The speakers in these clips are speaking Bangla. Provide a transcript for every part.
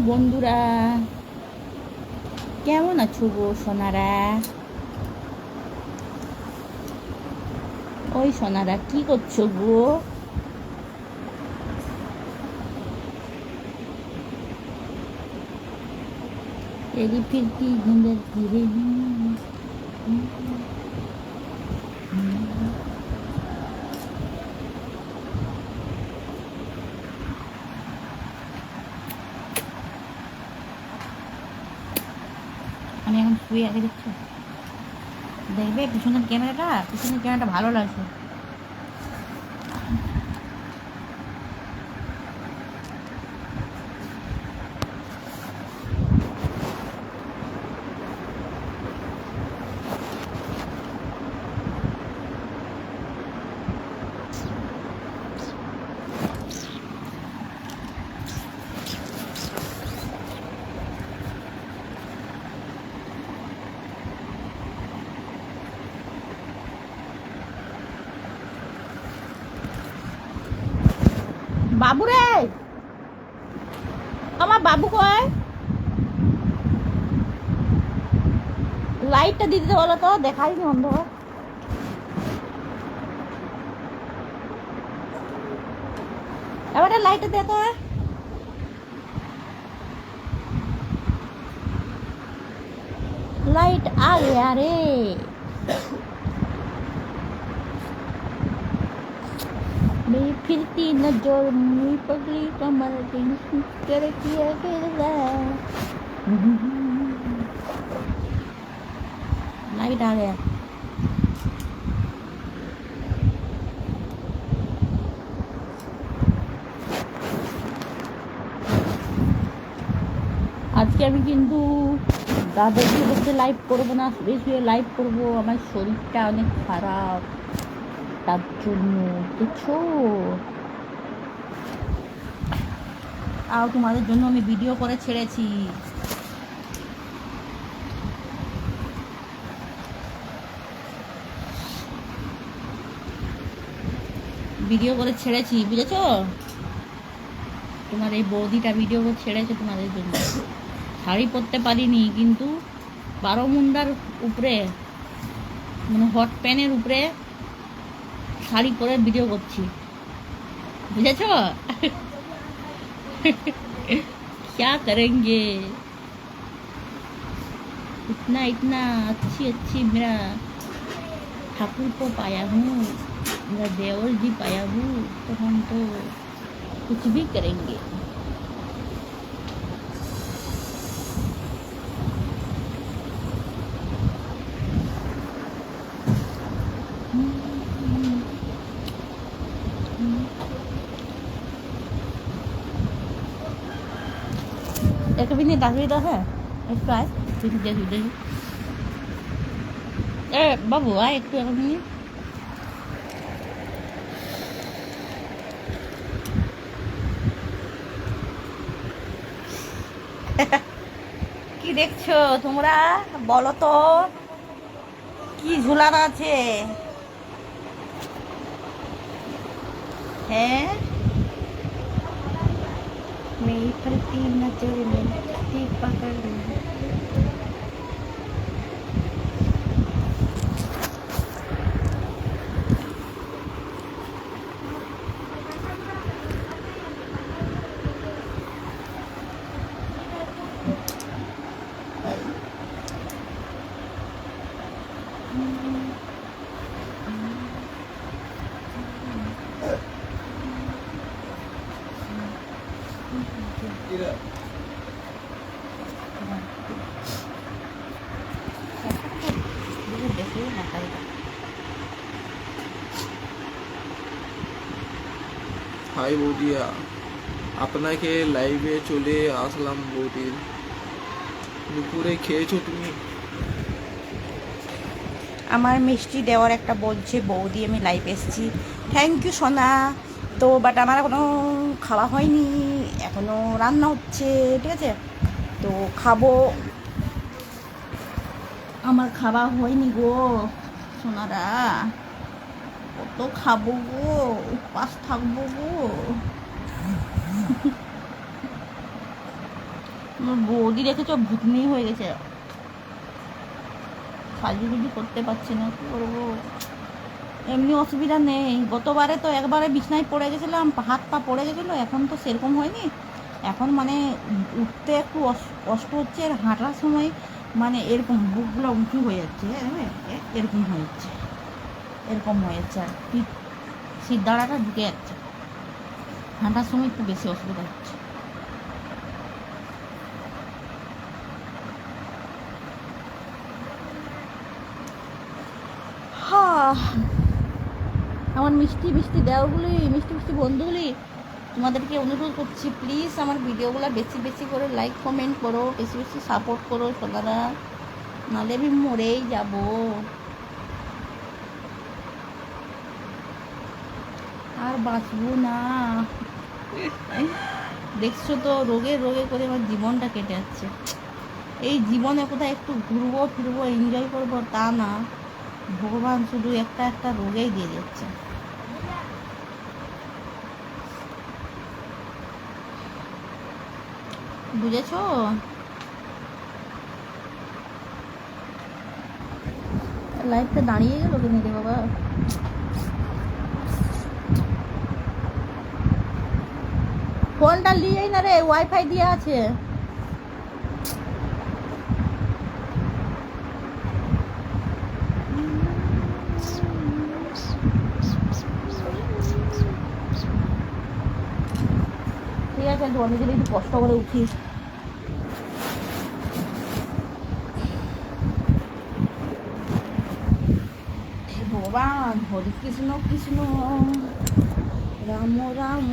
বন্ধুরা, কেমন আছো গো সোনারা? ওই সোনারা কি করছো গো? तेरी फिरती जिंदगी আমি এখন শুয়ে আগে দেখছো, দেখবে পিছনের ক্যামেরাটা ভালো লাগছে। বাবু রে, আমার বাবু কয়, লাইটটা দিতে বলো তো, দেখাইনি অন্ধকার। এবার লাইটটা দে তো। लाइट आ गया रे। मैं फिरती नजर मुई पगली कमर दिन कर किया गिरला। लाइट आ गया। আজকে আমি কিন্তু দাদাকে বলতে লাইভ করবো না, শুয়ে শুয়ে লাইভ করবো। আমার শরীরটা অনেক খারাপ, তার জন্য বুঝছো। আর তোমাদের জন্য আমি ভিডিও করে ছেড়েছি। বুঝেছো, তোমার এই বৌদিটা ভিডিও করে ছেড়েছে তোমাদের জন্য। শাড়ি পরতে পারিনি, কিন্তু 12 মুন্ডার উপরে, মানে হট প্যানের উপরে শাড়ি পরে ভিডিও করছি, বুঝেছো। क्या करेंगे, इतना इतना अच्छी मेरा ठाकुर को पाया हूँ, मेरा देवर जी पाया हूँ, तो हम तो कुछ भी करेंगे। एक भी नहीं डाल रहा है, एक फ्राई देखी। ए बाबू आ एक तो नहीं। কি দেখছো তোমরা, বলো তো কি ঝুলানো আছে? হ্যাঁ, मेरी फलती नजर में पकड़ ली। হাই বৌদিয়া, আপনাকে লাইভে চলে আসলাম। বৌদির দুপুরে খেয়েছো তুমি? আমার মিষ্টি দেওয়ার একটা বলছে, বৌদি আমি লাইভ এসেছি। থ্যাংক ইউ সোনা। তো বাট আমার এখনও খাওয়া হয়নি, এখনও রান্না হচ্ছে, ঠিক আছে। তো খাবো, আমার খাওয়া হয়নি গো সোনারা। কত খাবো গো, উপাস থাকবো গো। আমার বৌদি রেখেছ ভুতনি হয়ে গেছে, সাজুগুজু করতে পারছি না, কি করবো। এমনি অসুবিধা নেই, গতবারে তো একবারে বিছনায় পড়ে গেছিলাম, হাত পা পড়ে গেছিলো, এখন তো সেরকম হয়নি। এখন মানে উঠতে একটু কষ্ট হচ্ছে, আর হাঁটার সময় মানে এরকম বুকগুলো উঁচু হয়ে যাচ্ছে, হ্যাঁ এরকম হয়ে যাচ্ছে, এরকম হয়ে যাচ্ছে, আর পিঠ শীত দাঁড়াটা ঢুকে যাচ্ছে, হাঁটার সময় একটু বেশি অসুবিধা হচ্ছে। আমার মিষ্টি মিষ্টি দেওয়াগুলি, মিষ্টি মিষ্টি বন্ধুগুলি, তোমাদেরকে অনুরোধ করছি প্লিজ আমার ভিডিওগুলো বেশি বেশি করে লাইক কমেন্ট করো, বেশি বেশি সাপোর্ট করো সোনারা, নাহলে আমি মরেই যাব। আর বাঁচবো না। দেখছো তো রোগে রোগে করে আমার জীবনটা কেটে যাচ্ছে। এই জীবনে কোথায় একটু ঘুরবো ফিরবো এনজয় করবো তা না, ভগবান শুধু একটা একটা রোগেই দিয়ে যাচ্ছে। বুঝেছো? লাইফটা দাঁড়িয়ে গেল কেন রে বাবা? ফোনটা নিয়েই না রে, ওয়াইফাই দিয়ে আছে। ঠিক আছে, আমি যদি একটু কষ্ট করে উঠি। ভগবান, হরে কৃষ্ণ কৃষ্ণ রাম রাম।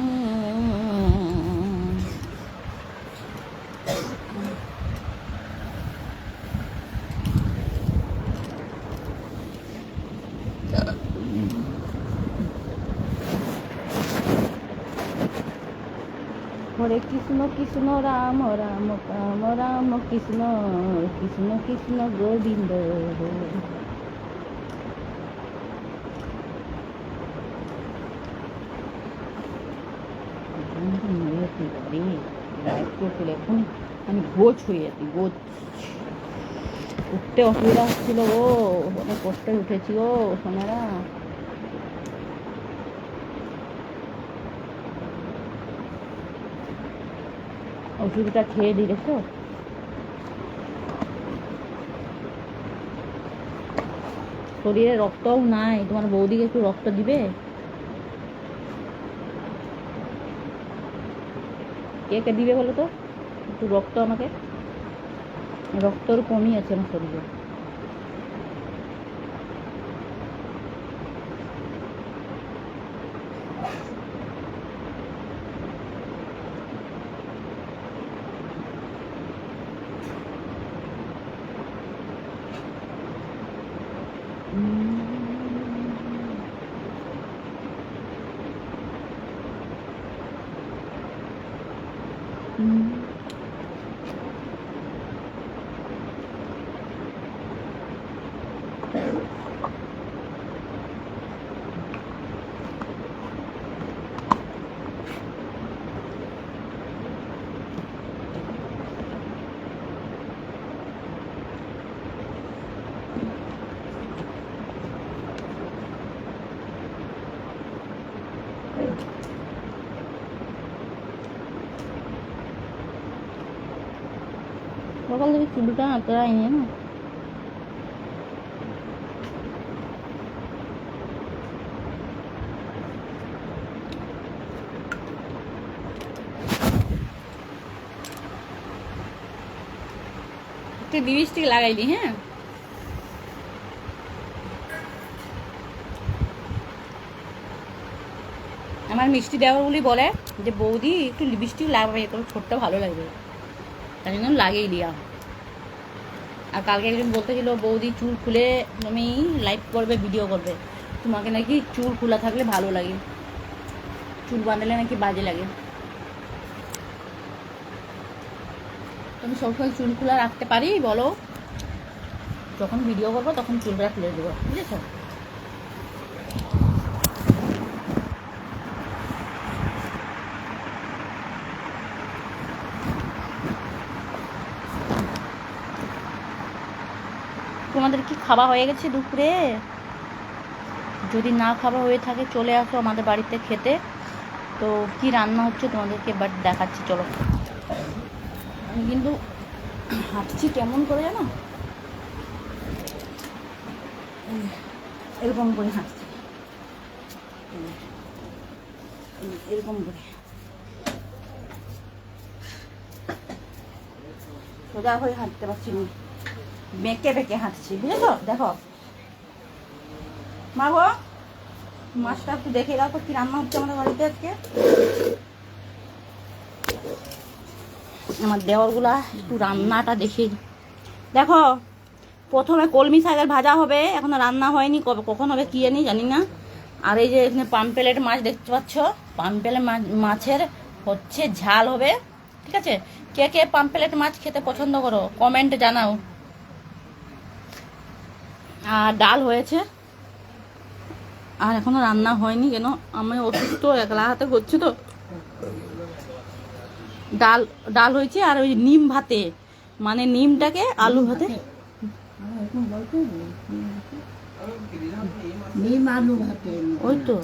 হরে কৃষ্ণ কৃষ্ণ রাম রাম রাম রাম কৃষ্ণ কৃষ্ণ কৃষ্ণ গোবিন্দ। এখন আমি গোছ হয়ে যাচ্ছি, গোছ। উঠতে অসুবিধা হচ্ছিল গো, অনেক কষ্টে উঠেছি গো সোনারা। ওষুধটা খেয়ে দিয়েছো? শরীরে রক্তও নাই, তোমার বৌদিকে একটু রক্ত দিবে? কে কে দিবে বলো তো একটু রক্ত আমাকে, রক্তর কমই আছে আমার শরীরে। সকাল থেকে চুলটা আঁতরায়নি না। একটু লিপস্টিক লাগাইলি, হ্যাঁ আমার মিষ্টি দেওয়ারগুলি বলে যে বৌদি একটু লিপস্টিক লাগাবে, তোর ছোটটা ভালো লাগবে, তাই জন্য লাগিয়ে দিয়া। আর কালকে একজন বলতেছিল বৌদি চুল খুলে তুমি লাইভ করবে, ভিডিও করবে, তোমাকে নাকি চুল খোলা থাকলে ভালো লাগে, চুল বাঁধলে নাকি বাজে লাগে। তুমি সবসময় চুল খোলা রাখতে পারি বলো? যখন ভিডিও করবো তখন চুলটা খুলে দেবো, বুঝেছো? তোমাদের কি খাওয়া হয়ে গেছে দুপুরে? যদি না খাওয়া হয়ে থাকে চলে আসো আমাদের বাড়িতে খেতে। তো কি রান্না হচ্ছে তোমাদেরকে এবার দেখাচ্ছি, চলো। আমি কিন্তু হাঁটছি কেমন করে জানো, এরকম করে হাঁটছি, এরকম করে সোজা হয়ে হাঁটতে পারছি না, বেঁকে বেঁকে হাঁটছি, বুঝেছো? দেখো মা গো, মাছটা একটু দেখে দাও তো কি রান্না হচ্ছে আমাদের বাড়িতে আজকে। আমার দেওরগুলা একটু রান্নাটা দেখে দেখো। প্রথমে কলমি শাকের ভাজা হবে, এখনো রান্না হয়নি, কবে কখন হবে কি জানি না। আর এই যে এখানে পাম্পলেট মাছ দেখতে পাচ্ছ, পাম্পলেট মাছের হচ্ছে ঝাল হবে, ঠিক আছে? কে কে পাম্পলেট মাছ খেতে পছন্দ করো কমেন্টে জানাও। আর ডাল হয়েছে, আর এখনো রান্না হয়নি, কেন আমি অসুস্থ, একলা হাতে করছি তো। ডাল ডাল হয়েছে, আর ওই নিম ভাতে, মানে নিমটাকে আলু ভাতে, ওই তো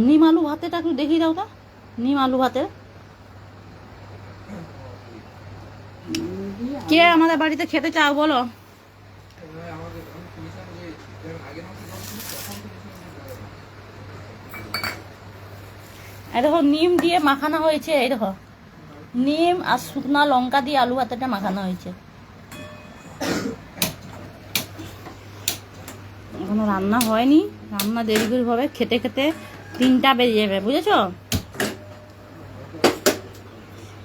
নিম আলু ভাতেটা একটু দেখিয়ে দাও তা, নিম আলু ভাতে। কে আমাদের বাড়িতে খেতে চাও বলো? এই দেখো নিম দিয়ে মাখানো হয়েছে, এই দেখো নিম আর শুকনা লঙ্কা দিয়ে আলু ভাতেটা মাখানো হয়েছে। এখনো রান্না হয়নি, রান্না দেরি করে হবে, খেতে খেতে 3টা বেজে যাবে, বুঝেছো?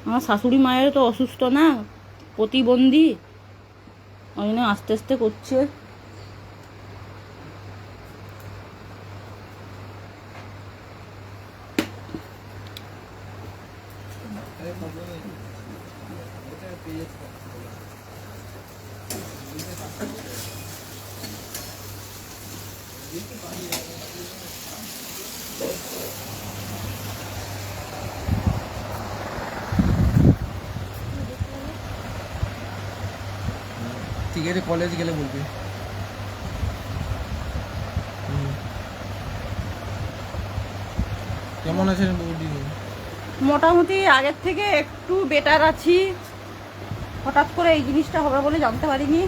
আমার শাশুড়ি মায়ের তো অসুস্থ না, প্রতিবন্ধী, ওই জন্য আস্তে আস্তে করছে। ঠিক আছে, কলেজ গেলে বলবি। কেমন আছেন বৌদি? মোটামুটি আগের থেকে একটু বেটার আছি, হঠাৎ করে এই জিনিসটা হবে বলে জানতে পারিনি।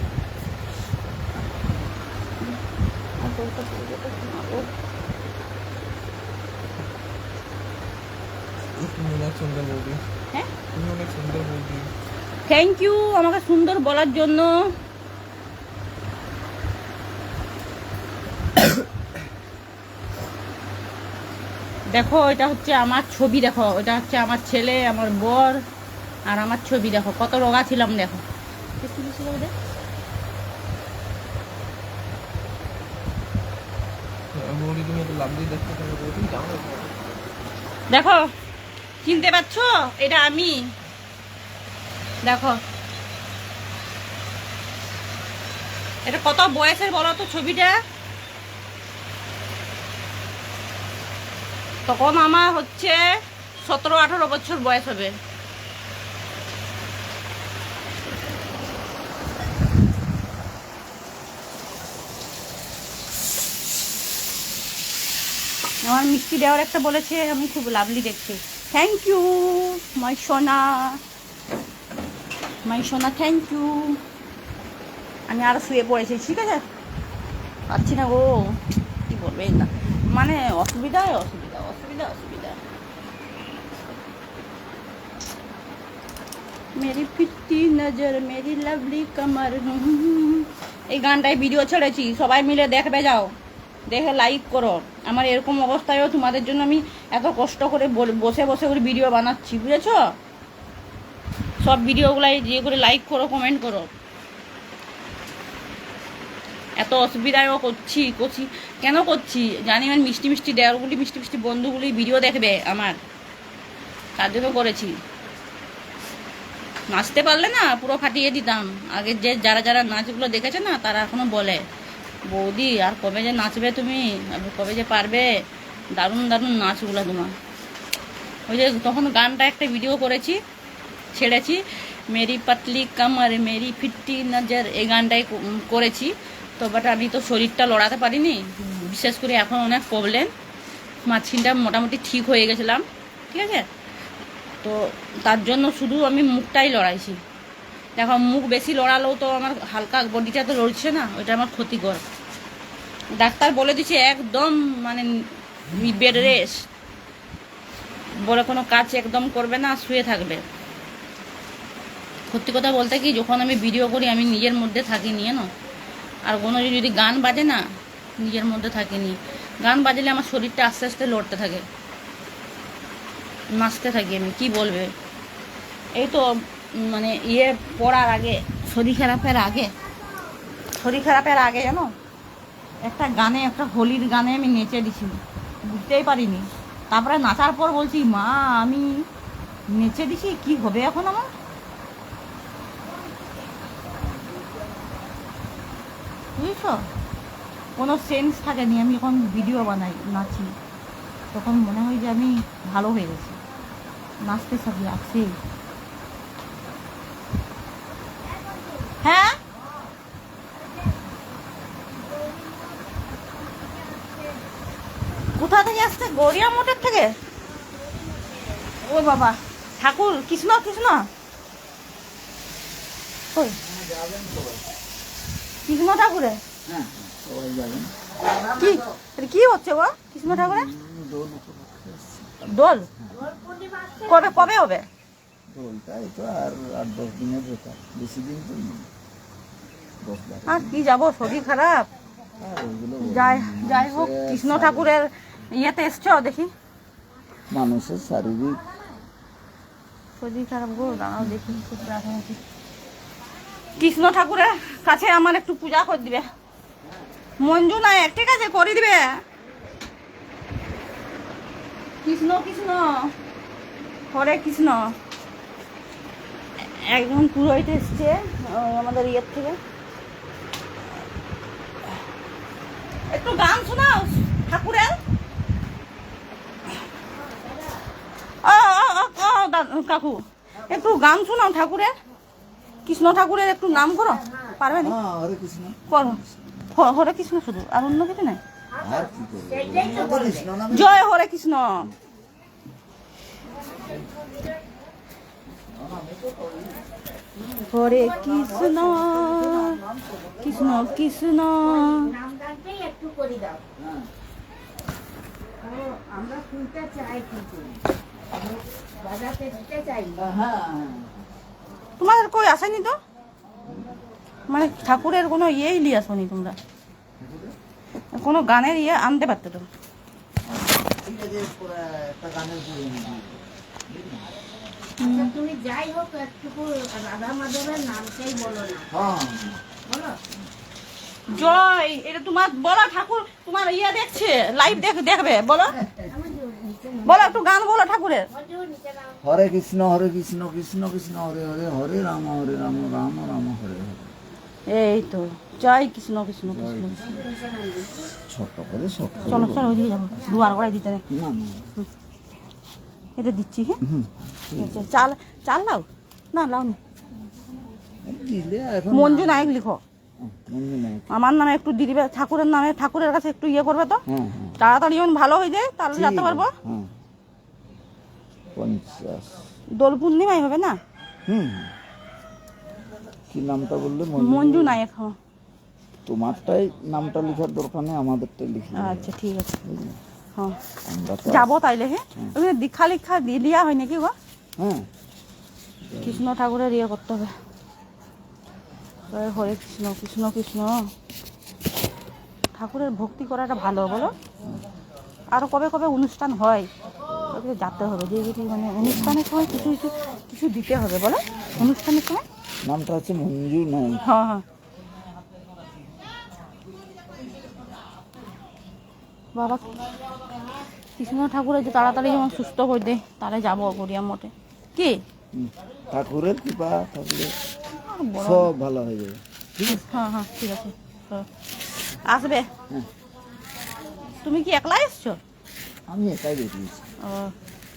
তুমি অনেক সুন্দর বৌদি। হ্যাঁ, তুমি অনেক সুন্দর বৌদি। থ্যাংক ইউ আমাকে সুন্দর বলার জন্য। দেখো এটা হচ্ছে আমার ছবি, দেখো এটা হচ্ছে আমার ছেলে, আমার বর, আর আমার ছবি দেখো কত রোগা ছিলাম, দেখো বৌদি তুমি তো লাভলি দেখতে পারো বৌদি, যাও। দেখো চিনতে পারছো, এটা আমি, দেখো এটা কত বয়সের বলো তো ছবিটা। তখন আমার হচ্ছে 17-18 বছর বয়স হবে। আমার মিষ্টি দেওয়ার একটা বলেছে আমি খুব লাভলি দেখছি। থ্যাংক ইউ মাই সোনা, মাই সোনা, থ্যাংক ইউ। আমি আরো শুয়ে পড়েছি, ঠিক আছে? পাচ্ছি না গো, কি বলবে না, মানে অসুবিধা অসুবিধা অসুবিধা অসুবিধা। মেরি ফিট্টি নজর মেরি লাভলি কামার, এই গানটায় ভিডিও ছেড়েছি, সবাই মিলে দেখবে, যাও দেখে লাইক করো। আমার এরকম অবস্থায়ও তোমাদের জন্য আমি এত কষ্ট করে বসে বসে করে ভিডিও বানাচ্ছি, বুঝেছো? সব ভিডিওগুলাই যে করে লাইক করো, কমেন্ট করো। এত অসুবিধায়ও করছি কেন করছি জানি, আমার মিষ্টি মিষ্টি দেওয়ারগুলি, মিষ্টি মিষ্টি বন্ধুগুলি ভিডিও দেখবে আমার, তার জন্য করেছি। নাচতে পারলে না পুরো ফাটিয়ে দিতাম। আগের যে যারা যারা নাচগুলো দেখেছে না, তারা এখনো বলে বৌদি আর কবে যে নাচবে তুমি, কবে যে পারবে, দারুণ দারুণ নাচগুলো তোমার। ওই যে তখন গানটা একটা ভিডিও করেছি, ছেড়েছি, মেরি পাতলি কামার মেরি ফিট্টি নজর, এই গানটাই করেছি। তো বাট আমি তো শরীরটা লড়াতে পারিনি, বিশেষ করে এখন অনেক প্রবলেম। মাছিনটা মোটামুটি ঠিক হয়ে গেছিলাম, ঠিক আছে। তো তার জন্য শুধু আমি মুখটাই লড়াইছি। দেখো মুখ বেশি লড়ালেও তো আমার হালকা বডিটা তো লড়ছে না, ওইটা আমার ক্ষতিকর। ডাক্তার বলে দিচ্ছে একদম মানে বেড রেস্ট, বলে কোনো কাজ একদম করবে না, শুয়ে থাকবে। সত্যি কথা বলতে কি, যখন আমি ভিডিও করি আমি নিজের মধ্যে থাকি নিয়ে না। আর কোনো যদি গান বাজে না, নিজের মধ্যে থাকিনি। গান বাজলে আমার শরীরটা আস্তে আস্তে লড়তে থাকে, নাচতে থাকি আমি। কি বলবে, এই তো মানে পড়ার আগে, শরীর খারাপের আগে জানো, একটা গানে, একটা হোলির গানে আমি নেচে দিছি, বুঝতেই পারিনি। তারপরে নাচার পর বলছি, মা আমি নেচে দিছি, কি হবে এখন আমার? বুঝেছ, কোনো সেন্স থাকেনি। আমি যখন ভিডিও বানাই, নাচি, তখন মনে হয় যে আমি ভালো হয়ে গেছি, নাচতে থাকি আসছেই। হ্যাঁ, কোথা থেকে আসছে? গড়িয়া মোটর থেকে। ও বাবা, ঠাকুর কৃষ্ণ কৃষ্ণ, কই কৃষ্ণ ঠাকুরে কি কি হচ্ছে গো? কৃষ্ণ ঠাকুরে দোল কবে কবে হবে? আর কি যাবো, শরীর খারাপ। যাই হোক, কৃষ্ণ ঠাকুরের ইয়েতে এসছো দেখি। মানুষের শারীরিক শরীর খারাপ গো, দাঁড়াও দেখি। কৃষ্ণ ঠাকুরের কাছে আমার একটু পূজা করে দিবে মঞ্জু নায়ক, ঠিক আছে, করে দিবে। কৃষ্ণ কৃষ্ণ, হরে কৃষ্ণ। একজন পুরোহিত এসছে আমাদের ইয়ের থেকে। একটু গান শোনাও ঠাকুরের। কাকু একটু গান শোনাও ঠাকুরের, কৃষ্ণ ঠাকুরের একটু নাম করো, পারবে না? হরে কৃষ্ণ করো, হরে কৃষ্ণ শুধু, আর অন্য কিছু নাই। আর কি করবো, কৃষ্ণ নাম। জয় হরে কৃষ্ণ। হরে কৃষ্ণ কৃষ্ণ কৃষ্ণ। একটু করে দাও, আমরা শুনতে চাই কিন্তু বাজাতে দিতে চাই। তোমাদের কই আসেনি তো, মানে ঠাকুরের কোনো ইয়েই নিয়ে আসনি তোমরা, কোনো গানের ইয়ে আনতে পারতো তো। ঠিক আছে, একটা গানের বই এনে দিই। আচ্ছা, তুমি যাই হোক একটু রাধা মাধবের নামটাই বলো না, বলো। জয়, এটা তোমার বলো, ঠাকুর তোমার ইয়ে দেখছে, লাইভ দেখবে, বলো বলো, একটু গান বলো ঠাকুরের। হরে কৃষ্ণ কৃষ্ণ কৃষ্ণ হরে হরে, হরে রাম রাম রাম হরে হরে। এই তো, জয় কৃষ্ণ কৃষ্ণ কৃষ্ণ কৃষ্ণ। ছোট্ট করে ছোট্ট করে চলো চলো, ওইদিকে যাবো, দুয়ার গড়াই দিতে নেই। না না, এটা দিচ্ছি, হ্যাঁ। আচ্ছা, চাল চাল লাও না, লাও নি। দিলে এখন মঞ্জু নায়ক লিখো, মনে নাই। আমার নামে একটু দিয়ে দিবে, ঠাকুরের নামে, ঠাকুরের কাছে একটু ইয়ে করবে তো, হ্যাঁ তাড়াতাড়ি যখন ভালো হয়ে যায় তাহলে যেতে পারবো। হ্যাঁ 50। দোল পূর্ণিমায় হবে না? কি নামটা বললে? মঞ্জু নায়ক। হ্যাঁ, তোমারটাই নামটা লেখার দরকার নেই, আমাদেরটাই লিখে দেবে। আচ্ছা ঠিক আছে। বুঝলে? হ্যাঁ, আমরা তো যাবো তাইলে। হ্যাঁ, ওখানে দীক্ষা লিখা লিয়া হয় নাকি গো? হ্যাঁ কৃষ্ণ ঠাকুরের ইয়ে করতে হবে। জয় হরে কৃষ্ণ কৃষ্ণ কৃষ্ণ। ঠাকুরের ভক্তি করাটা ভালো, বলো। আরো কবে কবে অনুষ্ঠান হয়, ওগুলো যেতে হবে, দিয়ে মানে অনুষ্ঠানের সময় কিছু কিছু কিছু দিতে হবে, বলো, অনুষ্ঠানের সময়। নামটা হচ্ছে মঞ্জু নায়ক। হ্যাঁ হ্যাঁ, বাবা কৃষ্ণ ঠাকুরের যে তাড়াতাড়ি যেমন সুস্থ করে দেয়, তাহলে যাবো গড়িয়া মঠে। কি ঠাকুরের কৃপা থাকলে সব ভালো হয়ে যাবে। হ্যাঁ হ্যাঁ, ঠিক আছে। হ্যাঁ, আসবে। হ্যাঁ। তুমি কি একলা এসছো? আমি একাই বেরিয়েছি। ও,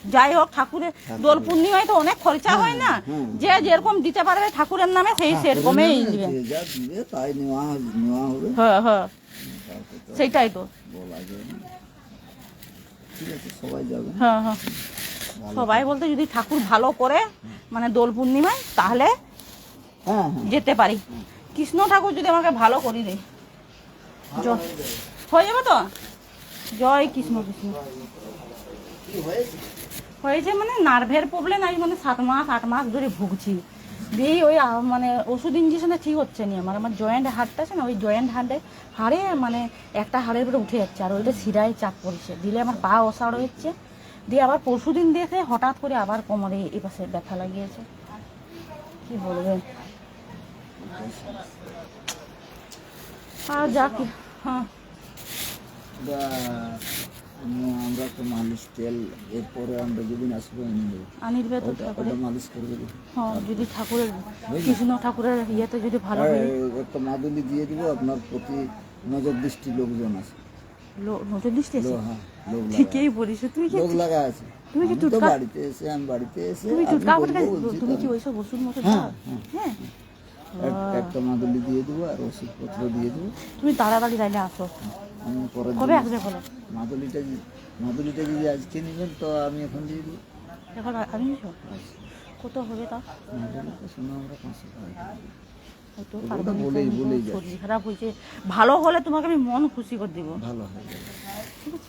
যাই হোক ঠাকুরের দোল পূর্ণিমায় তো অনেক খরচা হয় না, হুম। যে যেরকম দিতে পারবে ঠাকুরের নামে সেই সেরকমই দিবেন। যে যা দিবে তাই নেওয়া হবে, হ্যাঁ হ্যাঁ তারপর তো সেইটাই তো। বলা যায় না। ঠিক আছে, সবাই যাবে। হ্যাঁ হ্যাঁ ভালো। সবাই বলতে যদি ঠাকুর ভালো করে মানে দোল পূর্ণিমায় তাহলে হ্যাঁ হ্যাঁ যেতে পারি। কৃষ্ণ ঠাকুর যদি আমাকে ভালো করে দেয় জ- হয়ে যাবে তো। জয় কৃষ্ণ কৃষ্ণ। কি হয়েছে? হয়েছে মানে নার্ভের প্রবলেম, আমি মানে 7 মাস 8 মাস ধরে ভুগছি। দিয়ে ওই মানে ওষুধ ইঞ্জেকশনে ঠিক হচ্ছে না। আমার জয়েন্ট হাড়টা আছে না, ওই জয়েন্ট হাড়ে মানে একটা হাড়ের উপরে উঠে যাচ্ছে, আর ওইটা শিরায় চাপ পড়ছে, দিলে আমার পা অসাড় হচ্ছে। দিয়ে আবার পরশুদিন দেখে হঠাৎ করে আবার কোমরে এই পাশে ব্যথা লাগিয়েছে। কি বলবেন আর যা কি। হ্যাঁ বা আমরা তো মালিশ তেল এরপরে আমরা যেদিন আসবো এনে দেবো, আনির্বে তো ওটা ঠাকুরের। ওটা মালিশ করে দেবো। হ্যাঁ যদি ঠাকুরের কৃষ্ণ ঠাকুরের ইয়েতে যদি ভালো হয়। আর একটা মাদুলি দিয়ে দিব, আপনার প্রতি নজর দৃষ্টি লোকজন আছে। নজর দৃষ্টি আছে। হ্যাঁ, লোক লাগা ঠিকই বলিস তুমি কি লোক লাগা আছে। তুমি কি আমি তো টুটকা- বাড়িতে এসে তুমি আমি চুটকা বলবো ফটকা বলছি তুমি তো। কি ওইসব ওষুধ মতো হ্যাঁ, দাও? হ্যাঁ। হ্যাঁ একটা মাদুলি দিয়ে দেবো আর ওষুধপত্র দিয়ে দেবো। তুমি তাড়াতাড়ি তাইলে আসো। আমি পরে কবে আসবে বলো? মাদুলিটা যদি আজকে নেবেন তো আমি এখন দিয়ে দেবো। এখন আমি কত হবে তা? মাদুলিটা শুনে আমরা 500 টাকা দিই। হয়তো ওটা পারবো না, বলেই কারণ বলেই শরীর খারাপ হয়েছে। ভালো হলে তোমাকে আমি মন খুশি করে দিব। ভালো হয়ে যাবে।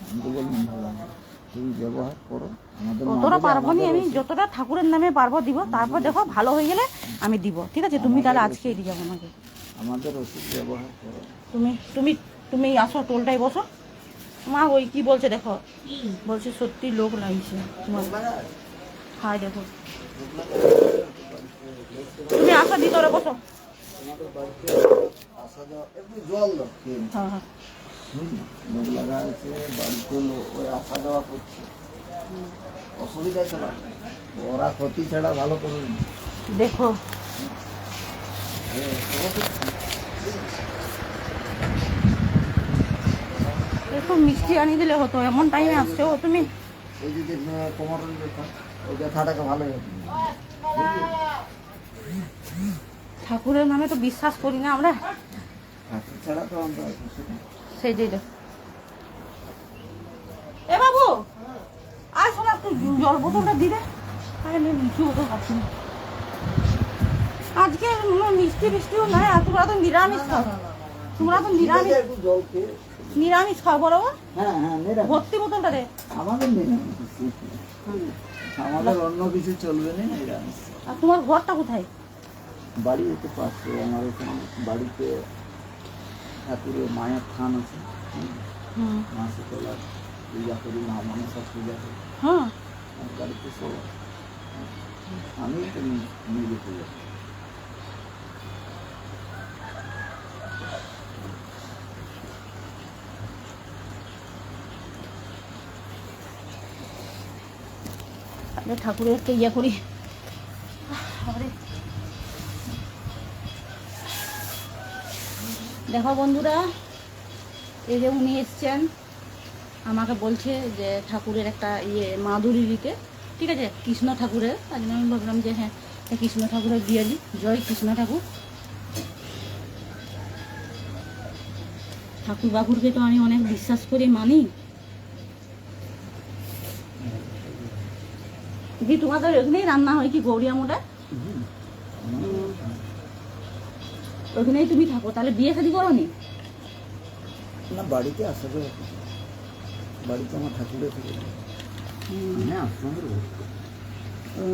আমি তো বললাম ভালো হবে। তুমি ব্যবহার করো। আমাদের ততটা মাদুলি পারবো না, আমি আমাদের যতটা ঠাকুরের নামে পারবো দিব, তারপর দেখো ভালো হয়ে গেলে আমি দিব। ঠিক আছে, তুমি তাহলে আজকেই দিয়ে যাবো আমাকে। আমাদের ওষুধ ব্যবহার করো। তুমি তুমি তুমি আসো, টোলটাই বসো। মা ওই কি বলছে দেখো, বলছে সত্যি লোক লাগছে তোমার। হাই দেখো, তুমি আসো ভিতরে বসো। তোমাদের বাড়িতে আসা যাওয়া একটু জল দাও খেয়ে নিই। হ্যাঁ হ্যাঁ বুঝলি? লোক লাগা আছে, বাড়িতে ওই আসা যাওয়া করছে, অসুবিধা ছাড়া ওরা ক্ষতি ছাড়া ভালো করবে না। দেখো একটু মিষ্টি আনিয়ে দিলে হতো, এমন টাইমে আসছো তুমি। এই যে কোমরের ব্যথা, ওই ব্যথাটাকে ভালো হয়ে যাবে। ঠাকুরের নামে তো বিশ্বাস করি না আমরা, ঠাকুর ছাড়া তো আমরা কিছু না। সেই যে এ বাবু আয় শোনা, তুই জল বোতলটা দিলে। আরে আমি মিষ্টি বোতল খাচ্ছি না আজকে, মিষ্টি মিষ্টিও নাই। আর তোমরা তো নিরামিষ খাও, তোমরা তো ঠিক আছে, নিরামিষ একটু জল খেয়ে। নিরামিষ খাও বরাবর। হ্যাঁ হ্যাঁ, নিরামিষ। ভর্তি বোতলটা রে। আমাদের নিরামিষ, আমাদের অন্য কিছু চলবে না, নিরামিষ। আর তোমার ঘরটা কোথায়? বাড়ি হতে পারছে আমার এখানে, বাড়িতে ঠাকুরের মায়ের থান আছে। হুম মাসে তোলা পূজা করি, মা মনসা পূজা করি। হ্যাঁ আর বাড়িতে সব আমি তো নিজে পূজা করি। তাহলে ঠাকুরের একটা ইয়ে করি। বাবারে। দেখো বন্ধুরা, এই যে উনি এসছেন, আমাকে বলছে যে ঠাকুরের একটা ইয়ে মাদুরি দিতে। ঠিক আছে, কৃষ্ণ ঠাকুরের। তার জন্য আমি ভাবলাম যে হ্যাঁ কৃষ্ণ ঠাকুরের দিয়ে দিই। জয় কৃষ্ণ ঠাকুর। ঠাকুর বাকুরকে তো আমি অনেক বিশ্বাস করে মানি। দি তোমাদের ওখানেই রান্না হয় কি গৌরিয়া মোটা? ওখানেই তুমি থাকো, তাহলে বিয়ে শাদী করো নি? না, বাড়িতে আসা যাবে, বাড়িতে আমার ঠাকুরের থেকে। হ্যাঁ, আপনাদের ও,